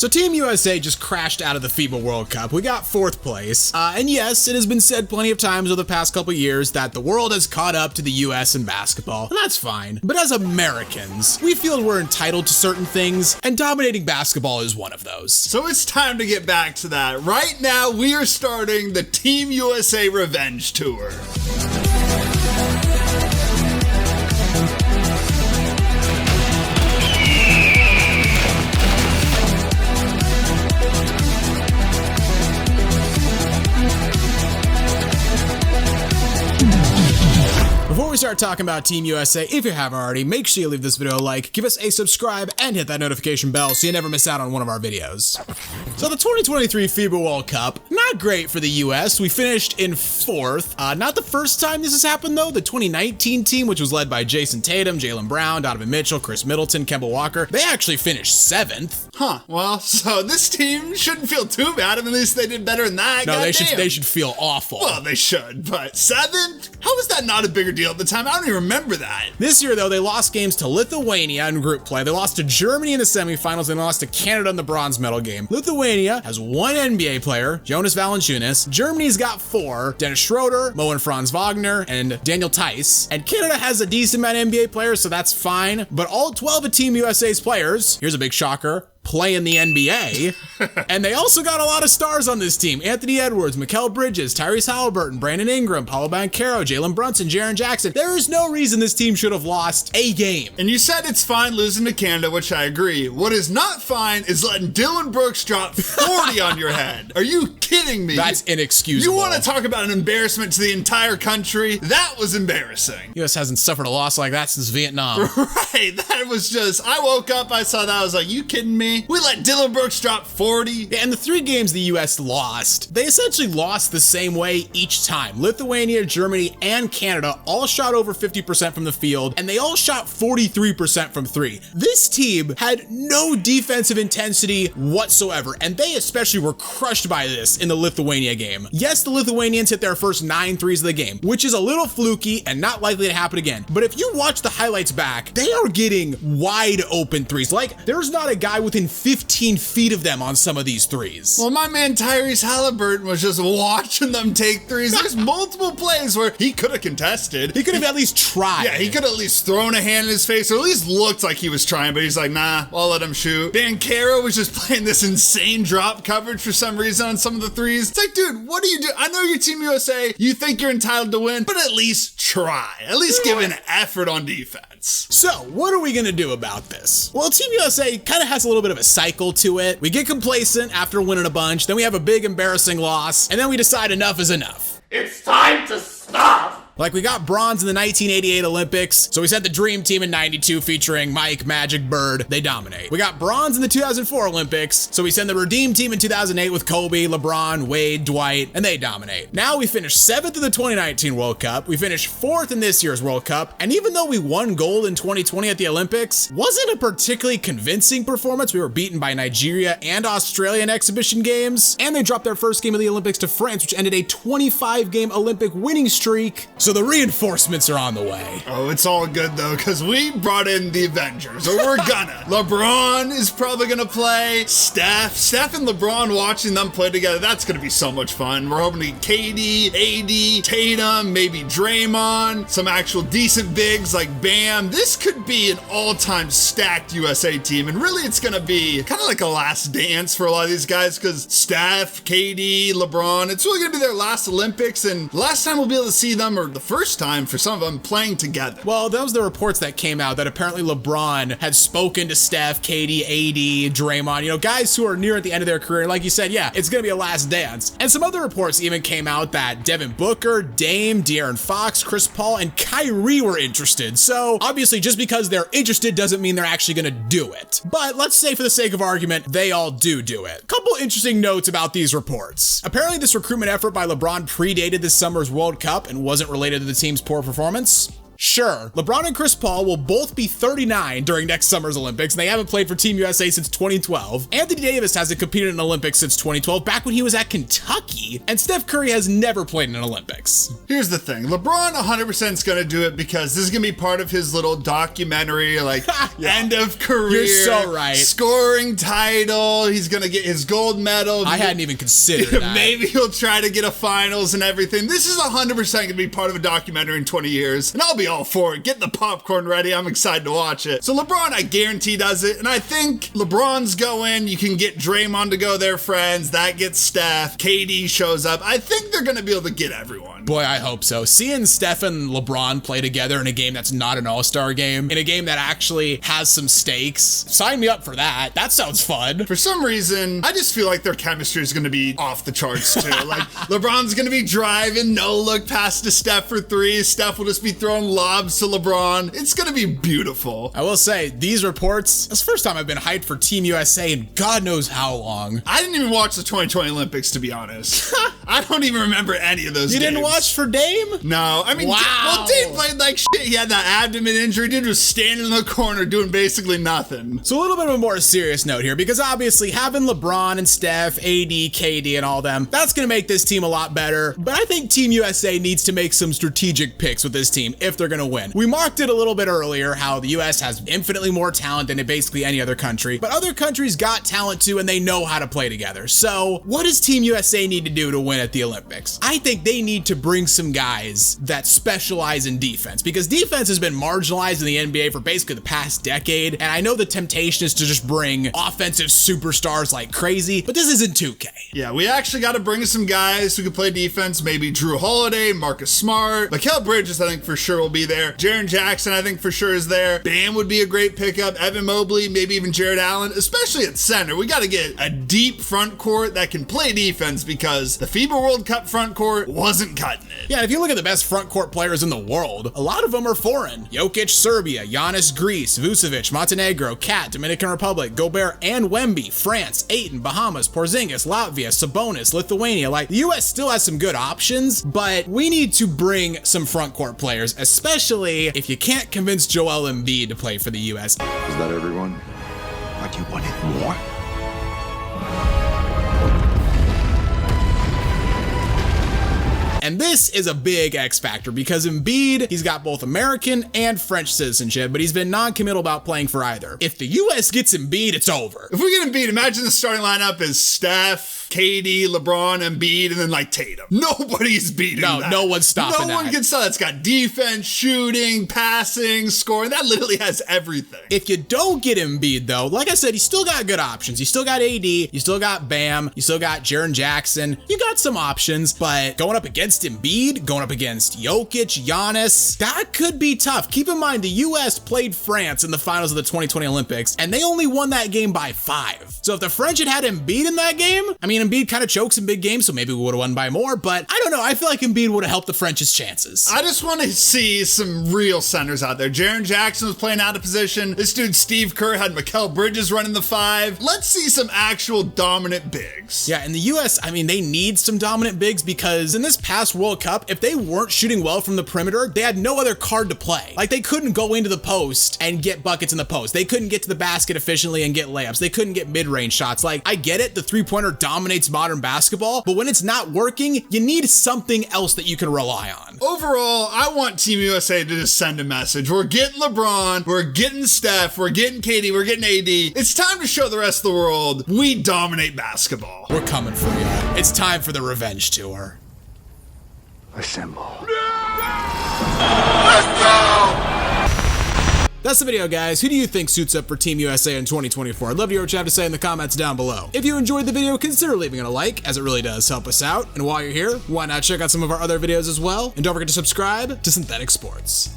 So Team USA just crashed out of the FIBA World Cup. We got 4th place. And yes, it has been said plenty of times over the past couple years that the world has caught up to the US in basketball, and that's fine. But as Americans, we feel we're entitled to certain things, and dominating basketball is one of those. So it's time to get back to that. Right now, we are starting the Team USA Revenge Tour. Before we start talking about Team USA, if you haven't already, make sure you leave this video a like, give us a subscribe, and hit that notification bell so you never miss out on one of our videos. So the 2023 FIBA World Cup, not great for the US. We finished in 4th. Not the first time this has happened though. The 2019 team, which was led by Jason Tatum, Jaylen Brown, Donovan Mitchell, Chris Middleton, Kemba Walker, they actually finished 7th. Huh. Well, so this team shouldn't feel too bad. At least they did better than that. No, they should feel awful. Well, they should, but 7th? How is that not a bigger deal at the time? I don't even remember that. This year, though, they lost games to Lithuania in group play. They lost to Germany in the semifinals, and they lost to Canada in the bronze medal game. Lithuania has 1 NBA player, Jonas Valanciunas. Germany's got 4, Dennis Schroeder, Mo and Franz Wagner, and Daniel Theis. And Canada has a decent amount of NBA players, so that's fine. But all 12 of Team USA's players, here's a big shocker, play in the NBA. And they also got a lot of stars on this team. Anthony Edwards, Mikal Bridges, Tyrese Halliburton, Brandon Ingram, Paolo Banchero, Jalen Brunson, Jaren Jackson. There is no reason this team should have lost a game. And you said it's fine losing to Canada, which I agree. What is not fine is letting Dylan Brooks drop 40 on your head. Are you kidding me? That's inexcusable. You want to talk about an embarrassment to the entire country? That was embarrassing. US hasn't suffered a loss like that since Vietnam. Right, that was just, I woke up, I saw that, I was like, you kidding me? We let Dylan Brooks drop 40. Yeah, and the 3 games the US lost, they essentially lost the same way each time. Lithuania, Germany, and Canada all shot over 50% from the field, and they all shot 43% from 3. This team had no defensive intensity whatsoever, and they especially were crushed by this in the Lithuania game. Yes, the Lithuanians hit their first 9 threes of the game, which is a little fluky and not likely to happen again. But if you watch the highlights back, they are getting wide open threes. Like, there's not a guy within 15 feet of them on some of these threes. Well, my man Tyrese Halliburton was just watching them take threes. There's multiple plays where he could have contested. He could have at least tried. Yeah, he could have at least thrown a hand in his face, or at least looked like he was trying, but he's like, nah, I'll let him shoot. Banchero was just playing this insane drop coverage for some reason on some of the threes. It's like, dude, what do you do? I know you're Team USA. You think you're entitled to win, but at least try. At least give an effort on defense. So, what are we gonna do about this? Well, Team USA kind of has a little bit of a cycle to it. We get complacent after winning a bunch, then we have a big embarrassing loss, and then we decide enough is enough. It's time to stop! Like, we got bronze in the 1988 Olympics, so we sent the Dream Team in 92 featuring Mike, Magic, Bird. They dominate. We got bronze in the 2004 Olympics, so we send the Redeem Team in 2008 with Kobe, LeBron, Wade, Dwight, and they dominate. Now we finished 7th in the 2019 World Cup, we finished 4th in this year's World Cup, and even though we won gold in 2020 at the Olympics, wasn't a particularly convincing performance. We were beaten by Nigeria and Australia in exhibition games, and they dropped their first game of the Olympics to France, which ended a 25-game Olympic winning streak. So the reinforcements are on the way. Oh, it's all good though, because we brought in the Avengers, or we're gonna. LeBron is probably gonna play. Steph and LeBron, watching them play together, that's gonna be so much fun. We're hoping to get KD, AD, Tatum, maybe Draymond, some actual decent bigs like Bam. This could be an all-time stacked USA team, and really it's gonna be kind of like a last dance for a lot of these guys, because Steph, KD, LeBron, it's really gonna be their last Olympics, and last time we'll be able to see them, or the first time for some of them, playing together. Well, those are the reports that came out that apparently LeBron had spoken to Steph, KD, AD, Draymond, guys who are near at the end of their career. Like you said, yeah, it's gonna be a last dance. And some other reports even came out that Devin Booker, Dame, De'Aaron Fox, Chris Paul, and Kyrie were interested. So obviously just because they're interested doesn't mean they're actually gonna do it. But let's say for the sake of argument, they all do it. Couple interesting notes about these reports. Apparently this recruitment effort by LeBron predated this summer's World Cup and wasn't related to the team's poor performance. Sure, LeBron and Chris Paul will both be 39 during next summer's Olympics, and they haven't played for Team USA since 2012. Anthony Davis hasn't competed in Olympics since 2012, back when he was at Kentucky, and Steph Curry has never played in an Olympics. Here's the thing, LeBron 100% is going to do it because this is going to be part of his little documentary, like end of career. You're so right. Scoring title, he's going to get his gold medal. I hadn't even considered that. Maybe he'll try to get a finals and everything. This is 100% going to be part of a documentary in 20 years, and I'll be all for it. Get the popcorn ready. I'm excited to watch it. So LeBron, I guarantee, does it, and I think LeBron's going. You can get Draymond to go, their friends. That gets Steph. KD shows up. I think they're going to be able to get everyone. Boy, I hope so. Seeing Steph and LeBron play together in a game that's not an all-star game, in a game that actually has some stakes, sign me up for that. That sounds fun. For some reason, I just feel like their chemistry is going to be off the charts too. Like LeBron's going to be driving, no look pass to Steph for three. Steph will just be throwing lobs to LeBron. It's going to be beautiful. I will say, these reports, it's the first time I've been hyped for Team USA in God knows how long. I didn't even watch the 2020 Olympics, to be honest. I don't even remember any of those You games. didn't watch for Dame? No. I mean, wow. Dame played like shit. He had that abdomen injury. Dude was standing in the corner doing basically nothing. So a little bit of a more serious note here, because obviously having LeBron and Steph, AD, KD, and all them, that's going to make this team a lot better. But I think Team USA needs to make some strategic picks with this team if they're going to win. We marked it a little bit earlier, how the US has infinitely more talent than basically any other country, but other countries got talent too, and they know how to play together. So what does Team USA need to do to win at the Olympics? I think they need to bring some guys that specialize in defense, because defense has been marginalized in the NBA for basically the past decade, and I know the temptation is to just bring offensive superstars like crazy, but this isn't 2K. Yeah, we actually got to bring some guys who can play defense. Maybe Drew Holiday, Marcus Smart, Mikal Bridges, I think for sure will be there. Jaren Jackson, I think for sure is there. Bam would be a great pickup. Evan Mobley, maybe even Jared Allen, especially at center. We got to get a deep front court that can play defense, because the FIBA World Cup front court wasn't cutting it. Yeah, if you look at the best front court players in the world, a lot of them are foreign. Jokic, Serbia, Giannis, Greece, Vucevic, Montenegro, Kat, Dominican Republic, Gobert, and Wemby, France, Ayton, Bahamas, Porzingis, Latvia, Sabonis, Lithuania. Like, the US still has some good options, but we need to bring some front court players, especially if you can't convince Joel Embiid to play for the US. Is that everyone? What, you wanted more? And this is a big X factor, because Embiid, he's got both American and French citizenship, but he's been non-committal about playing for either. If the US gets Embiid, it's over. If we get Embiid, imagine the starting lineup is Steph, KD, LeBron, Embiid, and then like Tatum. Nobody's beating that. No one's stopping that. No one can stop. It's got defense, shooting, passing, scoring. That literally has everything. If you don't get Embiid, though, like I said, you still got good options. You still got AD, you still got Bam, you still got Jaren Jackson. You got some options, but going up against Embiid, going up against Jokic, Giannis, that could be tough. Keep in mind, the US played France in the finals of the 2020 Olympics, and they only won that game by 5. So if the French had Embiid in that game, I mean, Embiid kind of chokes in big games, so maybe we would have won by more, but I don't know. I feel like Embiid would have helped the French's chances. I just want to see some real centers out there. Jaren Jackson was playing out of position. This dude, Steve Kerr, had Mikal Bridges running the 5. Let's see some actual dominant bigs. Yeah, in the US, I mean, they need some dominant bigs, because in this past World Cup, if they weren't shooting well from the perimeter, they had no other card to play. Like, they couldn't go into the post and get buckets in the post. They couldn't get to the basket efficiently and get layups. They couldn't get mid-range shots. Like, I get it, the three-pointer dominates modern basketball, but when it's not working, you need something else that you can rely on. Overall, I want Team USA to just send a message. We're getting LeBron, we're getting Steph, we're getting KD, we're getting AD. It's time to show the rest of the world we dominate basketball. We're coming for you. It's time for the revenge tour. Assemble. Let's go! That's the video, guys. Who do you think suits up for Team USA in 2024? I'd love to hear what you have to say in the comments down below. If you enjoyed the video, consider leaving it a like, as it really does help us out. And while you're here, why not check out some of our other videos as well? And don't forget to subscribe to Synthetic Sports.